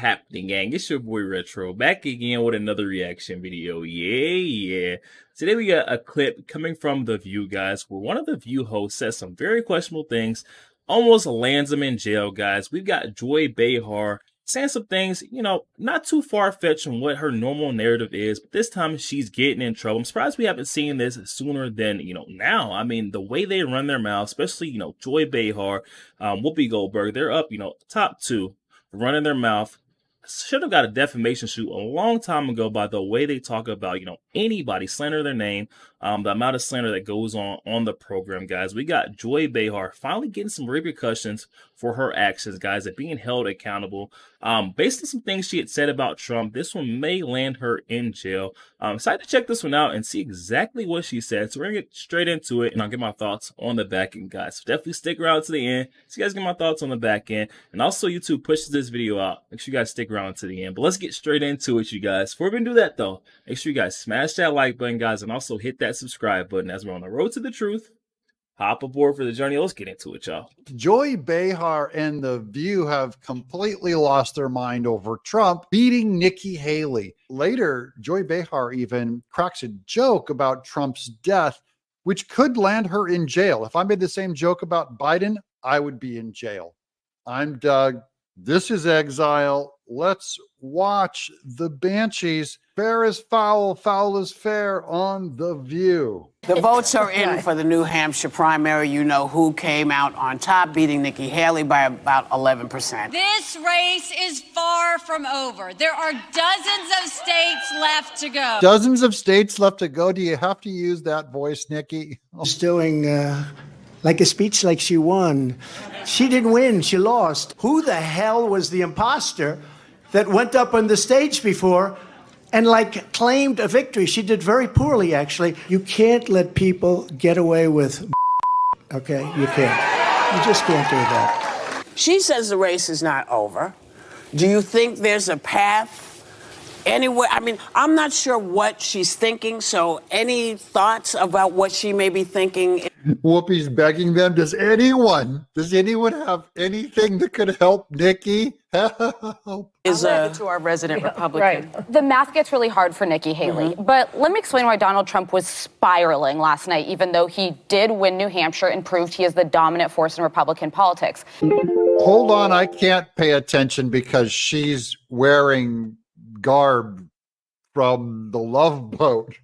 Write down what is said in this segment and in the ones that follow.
happening, gang? It's your boy Retro back again with another reaction video. Yeah. Today we got a clip coming from The View, guys, where one of the View hosts says some very questionable things, almost lands him in jail, guys. We've got Joy Behar saying some things, not too far-fetched from what her normal narrative is, but this time she's getting in trouble. I'm surprised we haven't seen this sooner than, now. I mean, the way they run their mouth, especially, Joy Behar, Whoopi Goldberg, they're up, top two, running their mouth. Should have got a defamation suit a long time ago by the way they talk about, anybody, slander their name, the amount of slander that goes on the program, guys. We got Joy Behar finally getting some repercussions for her actions, guys, and being held accountable. Based on some things she had said about Trump, this one may land her in jail. Excited to check this one out and see exactly what she said. So we're gonna get straight into it, and I'll get my thoughts on the back end, guys. So definitely stick around to the end so you guys get my thoughts on the back end. And also, YouTube pushes this video out. Make sure you guys stick around to the end. But let's get straight into it, you guys. Before we do that, though, make sure you guys smash that like button, guys, and also hit that subscribe button as we're on the road to the truth. Hop aboard for the journey. Let's get into it, y'all. Joy Behar and The View have completely lost their mind over Trump beating Nikki Haley. Later, Joy Behar even cracks a joke about Trump's death, which could land her in jail. If I made the same joke about Biden, I would be in jail. I'm Doug. This is Exile. Let's watch the Banshees. Fair is foul, foul is fair on The View. The votes are in for the New Hampshire primary. You know who came out on top, beating Nikki Haley by about 11%. This race is far from over. There are dozens of states left to go. Dozens of states left to go. Do you have to use that voice, Nikki? She's doing like a speech like she won. She didn't win, she lost. Who the hell was the imposter that went up on the stage before and claimed a victory? She did very poorly, actually. You can't let people get away with okay? You can't. You just can't do that. She says the race is not over. Do you think there's a path anywhere? I mean, I'm not sure what she's thinking, so any thoughts about what she may be thinking? Whoopi's begging them. Does anyone have anything that could help Nikki? Help. To our resident Republican. Right. The math gets really hard for Nikki Haley, but let me explain why Donald Trump was spiraling last night, even though he did win New Hampshire and proved he is the dominant force in Republican politics. Hold on, I can't pay attention because she's wearing garb from The Love Boat.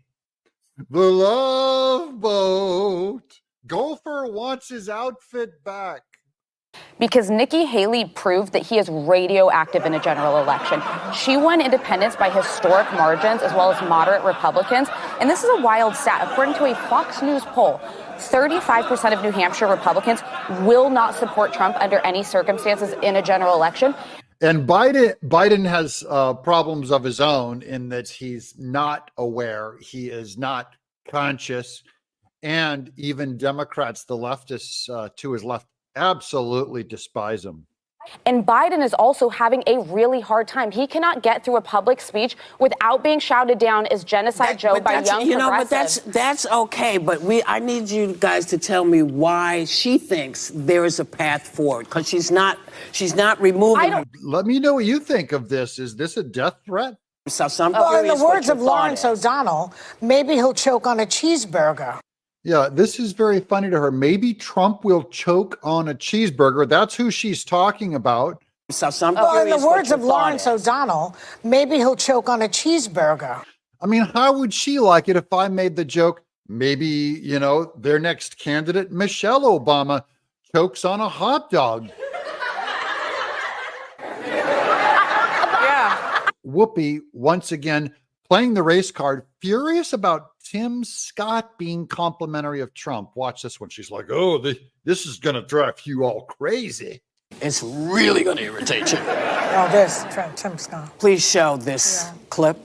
The Love Boat. Gopher wants his outfit back. Because Nikki Haley proved that he is radioactive in a general election. She won independents by historic margins as well as moderate Republicans. And this is a wild stat. According to a Fox News poll, 35% of New Hampshire Republicans will not support Trump under any circumstances in a general election. And Biden has problems of his own in that he's not aware, he is not conscious, and even Democrats, the leftists to his left, absolutely despise him. And Biden is also having a really hard time. He cannot get through a public speech without being shouted down as Genocide Joe by young progressives. But that's okay. But I need you guys to tell me why she thinks there is a path forward, because she's not removing. Let me know what you think of this. Is this a death threat? Well, in the words of Lawrence O'Donnell, maybe he'll choke on a cheeseburger. Yeah, this is very funny to her. Maybe Trump will choke on a cheeseburger. That's who she's talking about. Well, in the words of Lawrence O'Donnell, maybe he'll choke on a cheeseburger. I mean, how would she like it if I made the joke? Maybe, their next candidate, Michelle Obama, chokes on a hot dog. Yeah. Whoopi, once again, playing the race card, furious about Tim Scott being complimentary of Trump. Watch this one. She's like, oh, this is going to drive you all crazy. It's really going to irritate you. Oh, this, Tim Scott. Please show this clip.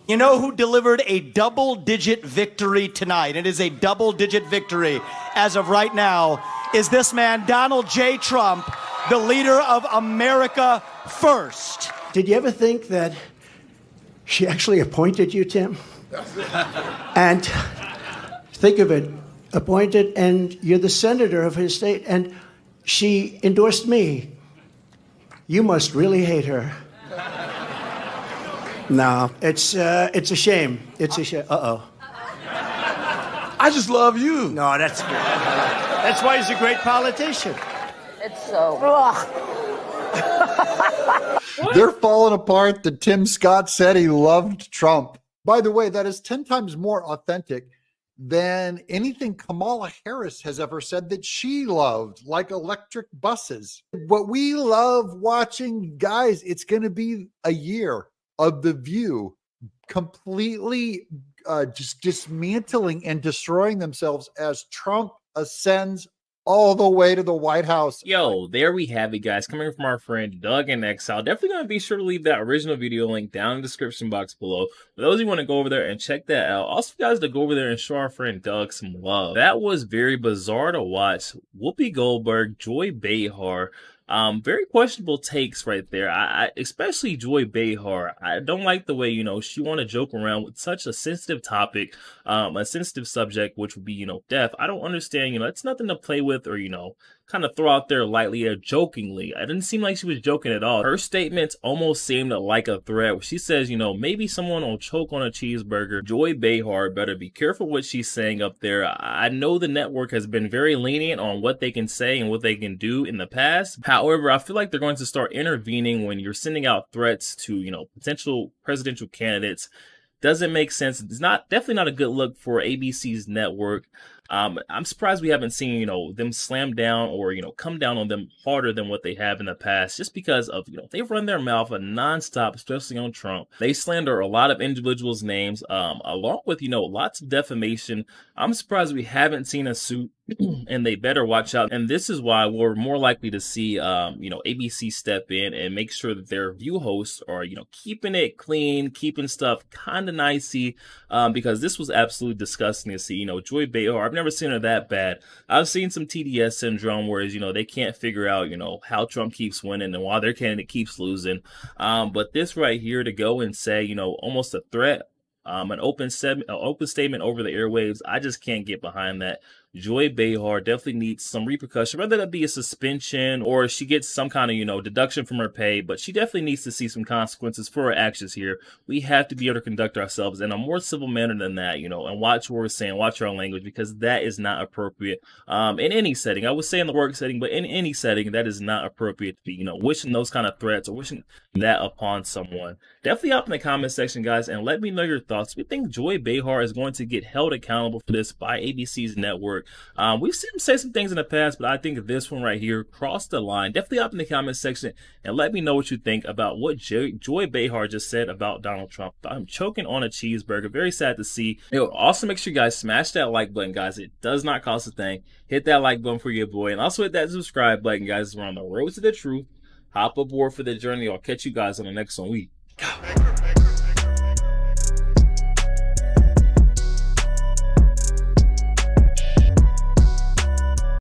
You know who delivered a double-digit victory tonight? It is a double-digit victory as of right now. Is this man, Donald J. Trump, the leader of America First? Did you ever think that she actually appointed you, Tim? And think of it, appointed, and you're the senator of his state, and she endorsed me. You must really hate her. No, it's a shame. It's a shame. Uh-oh. I just love you. No, that's good. That's why he's a great politician. It's so... They're falling apart that Tim Scott said he loved Trump. By the way, that is 10 times more authentic than anything Kamala Harris has ever said that she loved, like electric buses. What we love watching, guys, it's going to be a year of The View completely just dismantling and destroying themselves as Trump ascends all the way to the White House. Yo, there we have it, guys. Coming from our friend Doug in Exile. Definitely going to be sure to leave that original video link down in the description box below. For those who want to go over there and check that out. Also, guys, to go over there and show our friend Doug some love. That was very bizarre to watch. Whoopi Goldberg, Joy Behar. Very questionable takes right there. I especially Joy Behar. I don't like the way, you know, she want to joke around with such a sensitive topic, a sensitive subject, which would be, you know, death. I don't understand, you know, it's nothing to play with or, you know, kind of throw out there lightly or jokingly. It didn't seem like she was joking at all. Her statements almost seemed like a threat. She says, you know, maybe someone will choke on a cheeseburger. Joy Behar better be careful what she's saying up there. I know the network has been very lenient on what they can say and what they can do in the past. However, I feel like they're going to start intervening when you're sending out threats to, you know, potential presidential candidates. Doesn't make sense. It's definitely not a good look for ABC's network. I'm surprised we haven't seen, you know, them slam down or, you know, come down on them harder than what they have in the past, just because of, you know, they run their mouth nonstop, especially on Trump. They slander a lot of individuals' names, along with, you know, lots of defamation. I'm surprised we haven't seen a suit, and they better watch out. And this is why we're more likely to see, you know, ABC step in and make sure that their View hosts are, you know, keeping it clean, keeping stuff kind of nicey, because this was absolutely disgusting to see. You know, Joy Behar, I've never seen her that bad. I've seen some TDS syndrome, whereas, you know, they can't figure out, you know, how Trump keeps winning and why their candidate keeps losing. But this right here to go and say, you know, almost a threat, an open statement over the airwaves, I just can't get behind that. Joy Behar definitely needs some repercussion, whether that be a suspension or she gets some kind of, you know, deduction from her pay, but she definitely needs to see some consequences for her actions here. We have to be able to conduct ourselves in a more civil manner than that, you know, and watch what we're saying, watch our language, because that is not appropriate in any setting. I would say in the work setting, but in any setting, that is not appropriate to be, you know, wishing those kind of threats or wishing that upon someone. Definitely up in the comment section, guys, and let me know your thoughts. We think Joy Behar is going to get held accountable for this by ABC's network. We've seen him say some things in the past, but I think this one right here crossed the line. Definitely up in the comment section and let me know what you think about what Joy Behar just said about Donald Trump. I'm choking on a cheeseburger. Very sad to see. Also, make sure you guys smash that like button, guys. It does not cost a thing. Hit that like button for your boy, and also hit that subscribe button, guys. We're on the road to the truth. Hop aboard for the journey. I'll catch you guys on the next one. We go.